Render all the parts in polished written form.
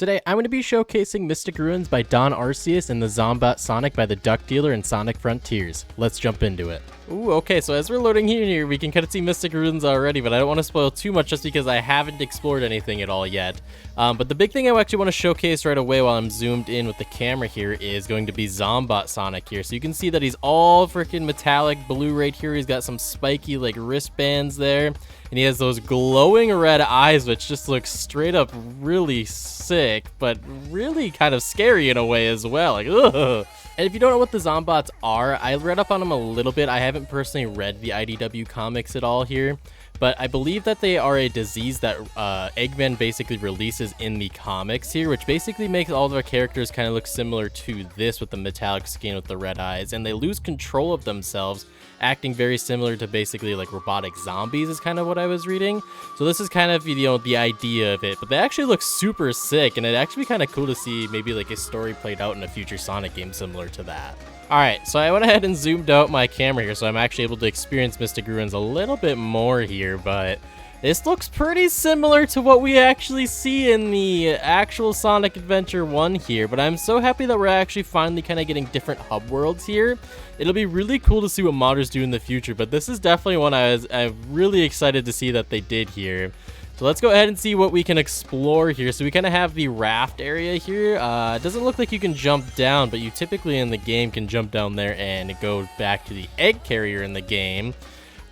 Today, I'm going to be showcasing Mystic Ruins by Don Arceus and the Zombot Sonic by the Duck Dealer in Sonic Frontiers. Let's jump into it. Ooh, okay, so as we're loading here, we can kind of see Mystic Ruins already, but I don't want to spoil too much just because I haven't explored anything at all yet. But the big thing I actually want to showcase right away while I'm zoomed in with the camera here is going to be Zombot Sonic here. So you can see that he's all freaking metallic blue right here. He's got some spiky like wristbands there, and he has those glowing red eyes, which just looks straight up really sick, but really kind of scary in a way as well. Like, ugh. And if you don't know what the Zombots are, I read up on them a little bit. I haven't personally read the IDW comics at all here, but I believe that they are a disease that Eggman basically releases in the comics here, which basically makes all of their characters kind of look similar to this with the metallic skin with the red eyes, and they lose control of themselves, acting very similar to basically like robotic zombies is kind of what I was reading. So this is kind of, you know, the idea of it, but they actually look super sick, and it'd actually be kind of cool to see maybe like a story played out in a future Sonic game similar to that. Alright, so I went ahead and zoomed out my camera here so I'm actually able to experience Mystic Ruins a little bit more here, but this looks pretty similar to what we actually see in the actual Sonic Adventure 1 here, but I'm so happy that we're actually finally kind of getting different hub worlds here. It'll be really cool to see what modders do in the future, but this is definitely one I'm really excited to see that they did here. So let's go ahead and see what we can explore here. So we kind of have the raft area here. It doesn't look like you can jump down, but you typically in the game can jump down there and go back to the egg carrier in the game.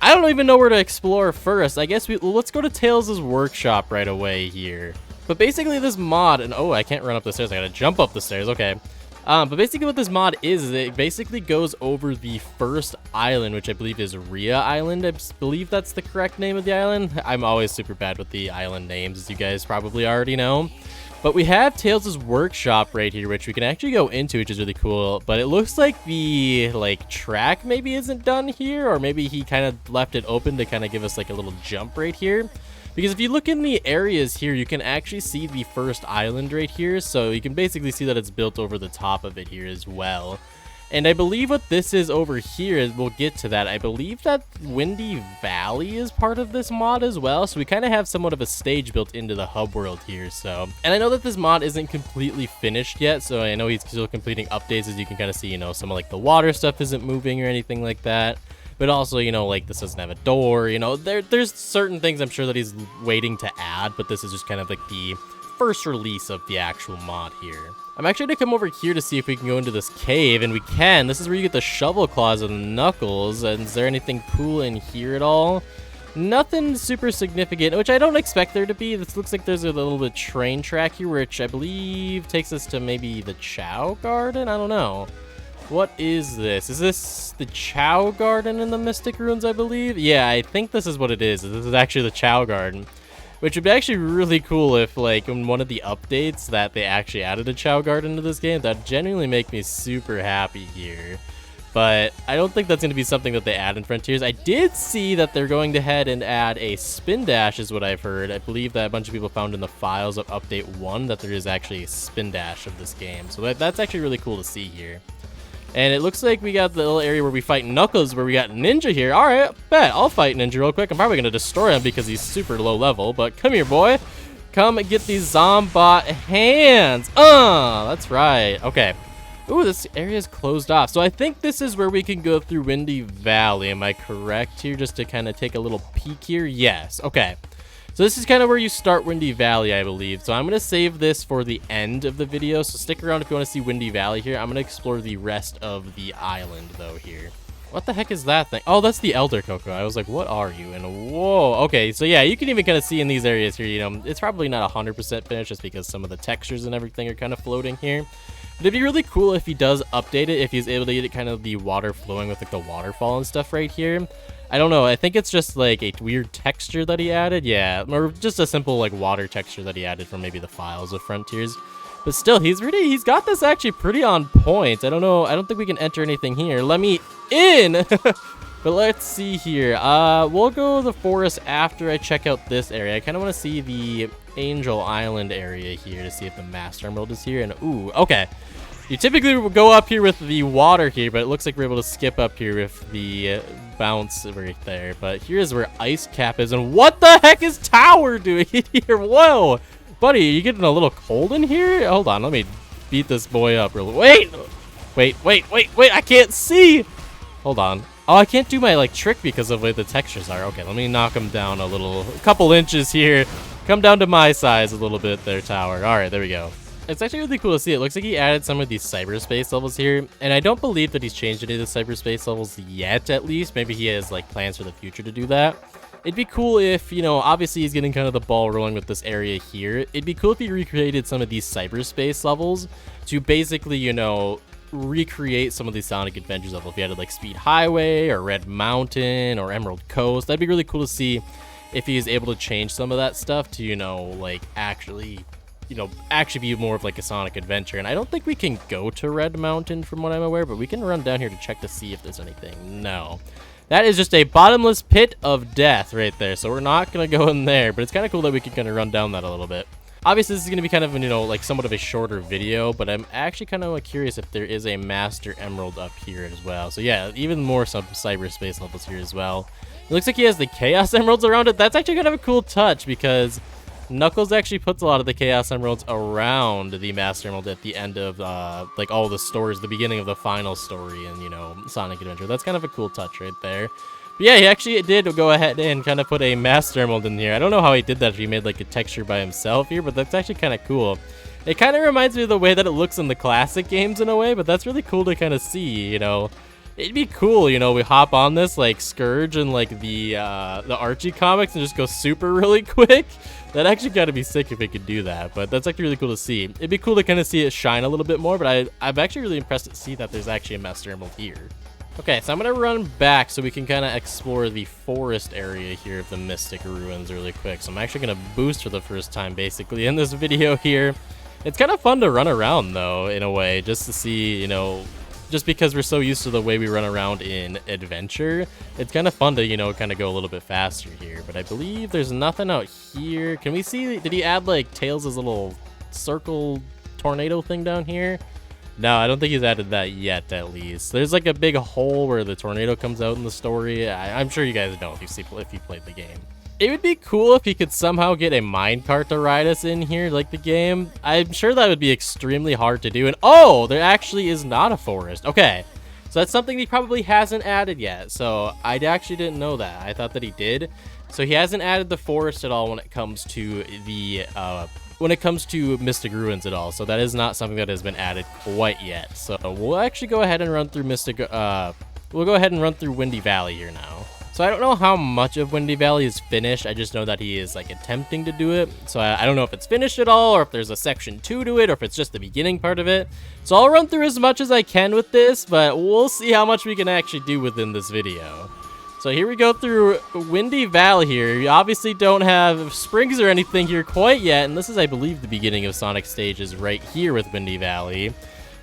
I don't even know where to explore first. I guess let's go to Tails' workshop right away here. But basically this mod, and oh, I can't run up the stairs. I gotta jump up the stairs. Okay. But basically what this mod is it basically goes over the first island, which I believe is Rhea Island. I believe that's the correct name of the island. I'm always super bad with the island names, as you guys probably already know. But we have Tails' workshop right here, which we can actually go into, which is really cool. But it looks like the track maybe isn't done here, or maybe he kind of left it open to kind of give us like a little jump right here. Because if you look in the areas here, you can actually see the first island right here. So you can basically see that it's built over the top of it here as well. And I believe what this is over here is, we'll get to that. I believe that Windy Valley is part of this mod as well. So we kind of have somewhat of a stage built into the hub world here. So, and I know that this mod isn't completely finished yet. So I know he's still completing updates, as you can kind of see, you know, some of like the water stuff isn't moving or anything like that. But also, you know, like this doesn't have a door, you know, there's certain things I'm sure that he's waiting to add, but this is just kind of like the first release of the actual mod here. I'm actually going to come over here to see if we can go into this cave, and we can. This is where you get the shovel claws and the knuckles. And is there anything cool in here at all? Nothing super significant, which I don't expect there to be. This looks like there's a little bit train track here, which I believe takes us to maybe the Chow Garden? I don't know. What is this? Is this the Chow Garden in the Mystic Ruins, I believe? Yeah, I think this is what it is. This is actually the Chow Garden. Which would be actually really cool if, like, in one of the updates that they actually added a Chow Garden to this game. That'd genuinely make me super happy here. But I don't think that's going to be something that they add in Frontiers. I did see that they're going to head and add a spin dash, is what I've heard. I believe that a bunch of people found in the files of Update 1 that there is actually a spin dash of this game. So that's actually really cool to see here. And it looks like we got the little area where we fight Knuckles, where we got Ninja here. All right, bet. I'll fight Ninja real quick. I'm probably going to destroy him because he's super low level. But come here, boy. Come and get these Zombot hands. That's right. Okay. Ooh, this area is closed off. So I think this is where we can go through Windy Valley. Am I correct here? Just to kind of take a little peek here. Yes. Okay. So this is kind of where you start Windy Valley, I believe. So I'm going to save this for the end of the video. So stick around if you want to see Windy Valley here. I'm going to explore the rest of the island, though, here. What the heck is that thing? Oh, that's the Elder Cocoa. I was like, what are you? And whoa. Okay, so yeah, you can even kind of see in these areas here, you know, it's probably not 100% finished just because some of the textures and everything are kind of floating here. But it'd be really cool if he does update it, if he's able to get it kind of the water flowing with like the waterfall and stuff right here. I don't know. I think it's just like a weird texture that he added. Yeah, or just a simple like water texture that he added from maybe the files of Frontiers. But still, he's got this actually pretty on point. I don't know. I don't think we can enter anything here. Let me in. But let's see here. We'll go to the forest after I check out this area. I kind of want to see the Angel Island area here to see if the Master Emerald is here. And ooh, okay. You typically would go up here with the water here, but it looks like we're able to skip up here with the bounce right there. But here's where Ice Cap is. And what the heck is Tower doing here? Whoa! buddy, are you getting a little cold in here? Hold on, let me beat this boy up real. Wait, I can't see. Hold on. Oh, I can't do my like trick because of the way the textures are. Okay, let me knock him down a couple inches here. Come down to my size a little bit there, tower. All right, there we go. It's actually really cool to see. It looks like he added some of these cyberspace levels here, and I don't believe that he's changed any of the cyberspace levels yet, at least. Maybe he has like plans for the future to do that. It'd be cool if, you know, obviously he's getting kind of the ball rolling with this area here. It'd be cool if he recreated some of these cyberspace levels to basically, you know, recreate some of these Sonic Adventures levels. If you had like Speed Highway or Red Mountain or Emerald Coast, that'd be really cool to see if he is able to change some of that stuff to, you know, like actually be more of like a Sonic adventure. And I don't think we can go to Red Mountain from what I'm aware, but we can run down here to check to see if there's anything. No. That is just a bottomless pit of death right there. So we're not going to go in there, but it's kind of cool that we can kind of run down that a little bit. Obviously, this is going to be kind of, you know, like somewhat of a shorter video, but I'm actually kind of curious if there is a Master Emerald up here as well. So yeah, even more some cyberspace levels here as well. It looks like he has the Chaos Emeralds around it. That's actually kind of a cool touch because Knuckles actually puts a lot of the Chaos Emeralds around the Master Emerald at the end of, like, all the stories, the beginning of the final story in, you know, Sonic Adventure. That's kind of a cool touch right there. But yeah, he actually did go ahead and kind of put a Master Emerald in here. I don't know how he did that if he made, like, a texture by himself here, but that's actually kind of cool. It kind of reminds me of the way that it looks in the classic games in a way, but that's really cool to kind of see, you know. It'd be cool, you know, we hop on this like Scourge and like the Archie comics and just go super really quick. That actually gotta be sick if it could do that, but that's actually really cool to see. It'd be cool to kind of see it shine a little bit more, but I'm actually really impressed to see that there's actually a Master Emerald here. Okay, so I'm gonna run back so we can kind of explore the forest area here of the Mystic Ruins really quick. So I'm actually gonna boost for the first time basically in this video here. It's kind of fun to run around though, in a way, just to see, you know, just because we're so used to the way we run around in Adventure, it's kind of fun to, you know, kind of go a little bit faster here. But I believe there's nothing out here. Can we see, did he add like Tails' little circle tornado thing down here? No, I don't think he's added that yet, at least. There's like a big hole where the tornado comes out in the story. I'm sure you guys know if you played the game. It would be cool if he could somehow get a minecart to ride us in here, like the game. I'm sure that would be extremely hard to do. And oh, there actually is not a forest. Okay, so that's something he probably hasn't added yet. So I actually didn't know that. I thought that he did. So he hasn't added the forest at all when it comes to the Mystic Ruins at all. So that is not something that has been added quite yet. So we'll actually go ahead and run through we'll go ahead and run through Windy Valley here now. So I don't know how much of Windy Valley is finished. I just know that he is like attempting to do it. So I don't know if it's finished at all, or if there's a section 2 to it, or if it's just the beginning part of it. So I'll run through as much as I can with this, but we'll see how much we can actually do within this video. So here we go through Windy Valley here. You obviously don't have springs or anything here quite yet, and this is, I believe, the beginning of Sonic stages right here with Windy Valley.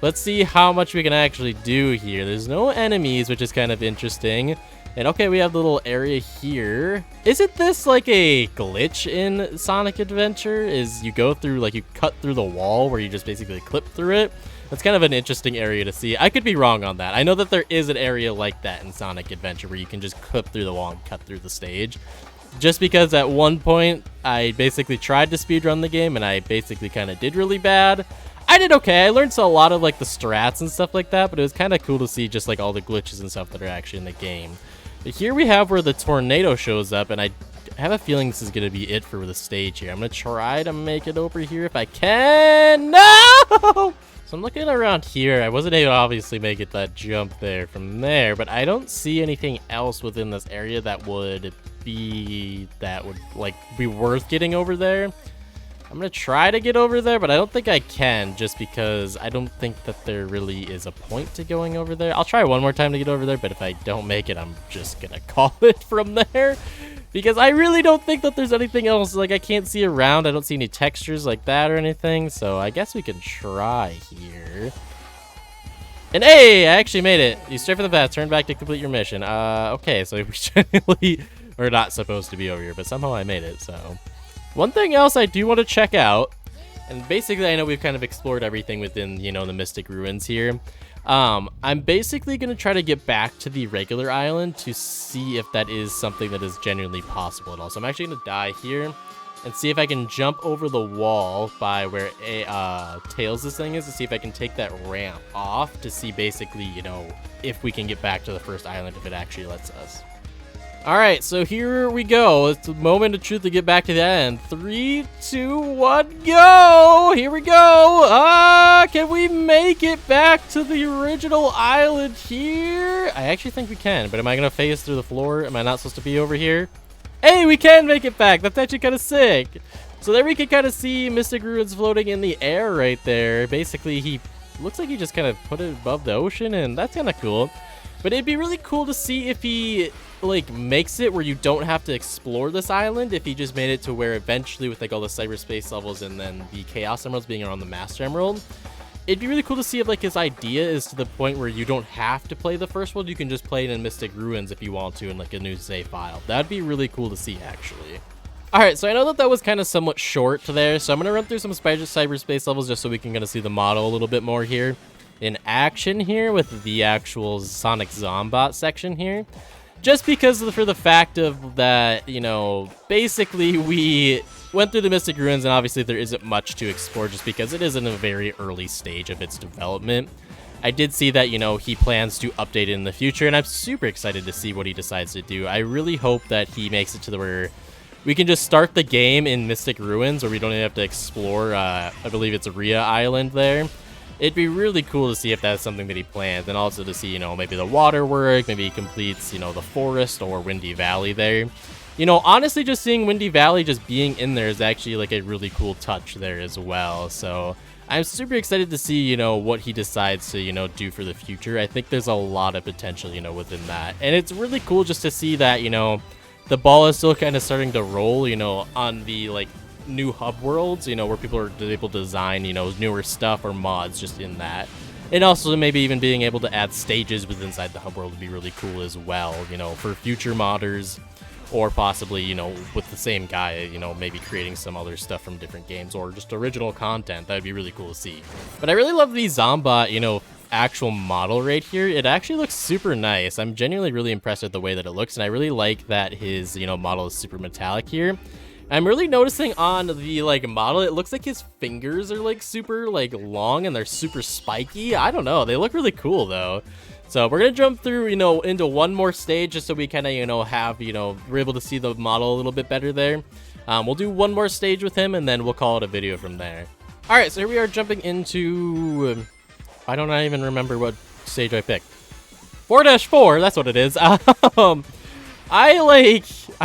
Let's see how much we can actually do here. There's no enemies, which is kind of interesting. And okay, we have the little area here. Isn't this like a glitch in Sonic Adventure? Is you go through, like you cut through the wall where you just basically clip through it? That's kind of an interesting area to see. I could be wrong on that. I know that there is an area like that in Sonic Adventure where you can just clip through the wall and cut through the stage. Just because at one point, I basically tried to speedrun the game and I basically kind of did really bad. I did okay. I learned a lot of like the strats and stuff like that, but it was kind of cool to see just like all the glitches and stuff that are actually in the game. But here we have where the tornado shows up, and I have a feeling this is going to be it for the stage here. I'm going to try to make it over here if I can. No! So I'm looking around here. I wasn't able to obviously make it that jump there from there, but I don't see anything else within this area that would be worth getting over there. I'm going to try to get over there, but I don't think I can just because I don't think that there really is a point to going over there. I'll try one more time to get over there, but if I don't make it, I'm just going to call it from there because I really don't think that there's anything else. Like, I can't see around. I don't see any textures like that or anything, so I guess we can try here. And hey, I actually made it. You stray from the path, turn back to complete your mission. Okay, so we generally are not supposed to be over here, but somehow I made it, so... One thing else I do want to check out, and basically I know we've kind of explored everything within, you know, the Mystic Ruins here. I'm basically going to try to get back to the regular island to see if that is something that is genuinely possible at all. So I'm actually going to die here, and see if I can jump over the wall by where Tails this thing is, to see if I can take that ramp off to see basically, you know, if we can get back to the first island, if it actually lets us. All right, so here we go. It's a moment of truth to get back to the end. 3, 2, 1, go! Here we go! Can we make it back to the original island here? I actually think we can, but am I gonna phase through the floor? Am I not supposed to be over here? Hey, we can make it back. That's actually kind of sick. So there we can kind of see Mystic Ruins floating in the air right there. Basically, he looks like he just kind of put it above the ocean, and that's kind of cool. But it'd be really cool to see if he, like, makes it where you don't have to explore this island, if he just made it to where eventually with, like, all the cyberspace levels and then the Chaos Emeralds being around the Master Emerald, it'd be really cool to see if, like, his idea is to the point where you don't have to play the first world. You can just play it in Mystic Ruins if you want to in, like, a new save file. That'd be really cool to see, actually. Alright, so I know that that was kind of somewhat short there, so I'm going to run through some cyberspace levels just so we can kind of see the model a little bit more here in action here with the actual Sonic Zombot section here. Just because for the fact of that, you know, basically we went through the Mystic Ruins, and obviously there isn't much to explore just because it is in a very early stage of its development. I did see that, you know, he plans to update it in the future, and I'm super excited to see what he decides to do. I really hope that he makes it to the where we can just start the game in Mystic Ruins, where we don't even have to explore, I believe it's Rhea Island there. It'd be really cool to see if that's something that he plans, and also to see, you know, maybe the water work, maybe he completes, you know, the forest or Windy Valley there. You know, honestly, just seeing Windy Valley just being in there is actually, like, a really cool touch there as well. So I'm super excited to see, you know, what he decides to, you know, do for the future. I think there's a lot of potential, you know, within that. And it's really cool just to see that, you know, the ball is still kind of starting to roll, you know, on the, like, new hub worlds, you know, where people are able to design, you know, newer stuff or mods just in that. And also maybe even being able to add stages within inside the hub world would be really cool as well, you know, for future modders, or possibly, you know, with the same guy, you know, maybe creating some other stuff from different games or just original content. That would be really cool to see. But I really love the Zombot, you know, actual model right here. It actually looks super nice. I'm genuinely really impressed with the way that it looks, and I really like that his, you know, model is super metallic here. I'm really noticing on the, like, model, it looks like his fingers are, like, super, like, long and they're super spiky. I don't know. They look really cool, though. So we're going to jump through, you know, into one more stage just so we kind of, you know, have, you know, we're able to see the model a little bit better there. We'll do one more stage with him, and then we'll call it a video from there. All right, so here we are jumping into, I don't even remember what stage I picked. 4-4, that's what it is. I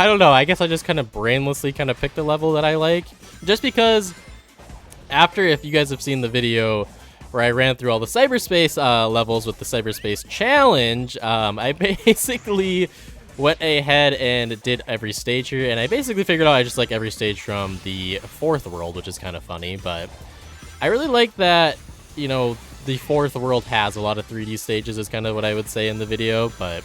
don't know, I guess I just kind of brainlessly kind of picked a level that I like. Just because after, if you guys have seen the video where I ran through all the cyberspace levels with the cyberspace challenge, I basically went ahead and did every stage here, and I basically figured out I just like every stage from the fourth world, which is kind of funny, but I really like that, you know, the fourth world has a lot of 3D stages is kind of what I would say in the video, but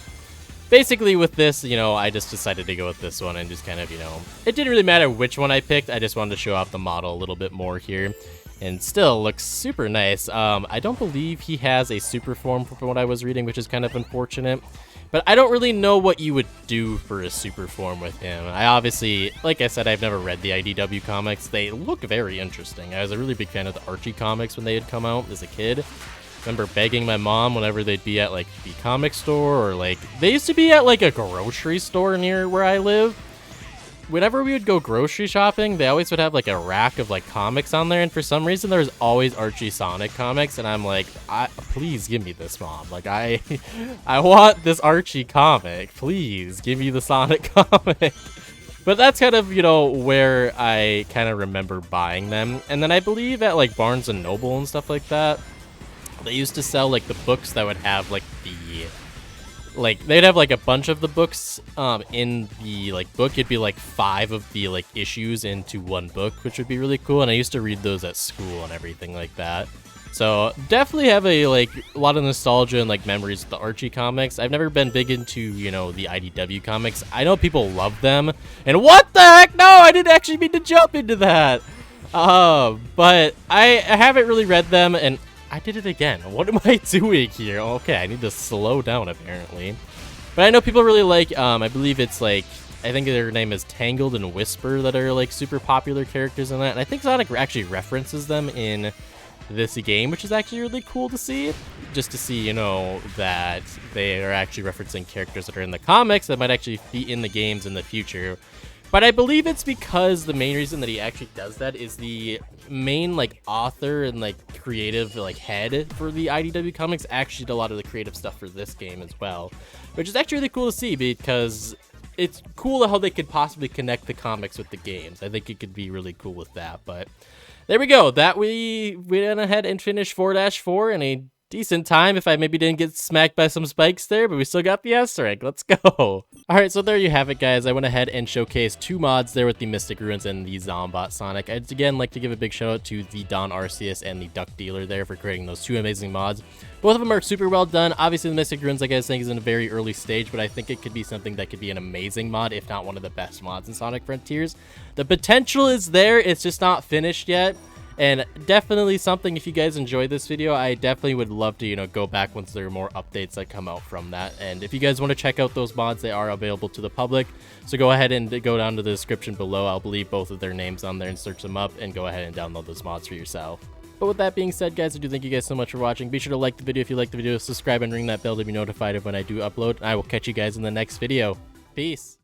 basically with this, you know, I just decided to go with this one and just kind of, you know, it didn't really matter which one I picked. I just wanted to show off the model a little bit more here, and still looks super nice. I don't believe he has a super form from what I was reading, which is kind of unfortunate, but I don't really know what you would do for a super form with him. I obviously, like I said, I've never read the IDW comics. They look very interesting. I was a really big fan of the Archie comics when they had come out as a kid. Remember begging my mom whenever they'd be at, like, the comic store, or, like, they used to be at, like, a grocery store near where I live. Whenever we would go grocery shopping, they always would have, like, a rack of, like, comics on there, and for some reason there was always Archie Sonic comics, and I'm like, please give me this, Mom. Like, I want this Archie comic. Please give me the Sonic comic. But that's kind of, you know, where I kind of remember buying them. And then I believe at, like, Barnes & Noble and stuff like that, they used to sell, like, the books that would have, like, they'd have, like, a bunch of the books in the, like, book. It'd be, like, 5 of the, like, issues into one book, which would be really cool, and I used to read those at school and everything like that. So definitely have a lot of nostalgia and, like, memories of the Archie comics. I've never been big into, you know, the IDW comics. I know people love them, and what the heck? No, I didn't actually mean to jump into that. But I haven't really read them, and I did it again. What am I doing here? Okay, I need to slow down apparently. But I know people really like, I believe it's like I think their name is Tangled and Whisper that are like super popular characters in that. And I think Sonic actually references them in this game, which is actually really cool to see. Just to see, you know, that they are actually referencing characters that are in the comics that might actually be in the games in the future. But I believe it's because the main reason that he actually does that is the main like author and like creative like head for the IDW comics actually did a lot of the creative stuff for this game as well, which is actually really cool to see because it's cool how they could possibly connect the comics with the games. I think it could be really cool with that. But there we go. That we went ahead and finished 4-4 in a decent time, if I maybe didn't get smacked by some spikes there, but we still got the S rank. Let's go. All right, so there you have it, guys. I went ahead and showcased 2 mods there with the Mystic Ruins and the Zombot Sonic. I'd again like to give a big shout out to the Don Arceus and the Duck Dealer there for creating those 2 amazing mods. Both of them are super well done. Obviously, the Mystic Ruins, like I was saying, is in a very early stage, but I think it could be something that could be an amazing mod, if not one of the best mods in Sonic Frontiers. The potential is there. It's just not finished yet. And definitely something, if you guys enjoyed this video, I definitely would love to, you know, go back once there are more updates that come out from that. And if you guys want to check out those mods, they are available to the public. So go ahead and go down to the description below. I'll leave both of their names on there and search them up and go ahead and download those mods for yourself. But with that being said, guys, I do thank you guys so much for watching. Be sure to like the video if you like the video, subscribe and ring that bell to be notified of when I do upload. And I will catch you guys in the next video. Peace.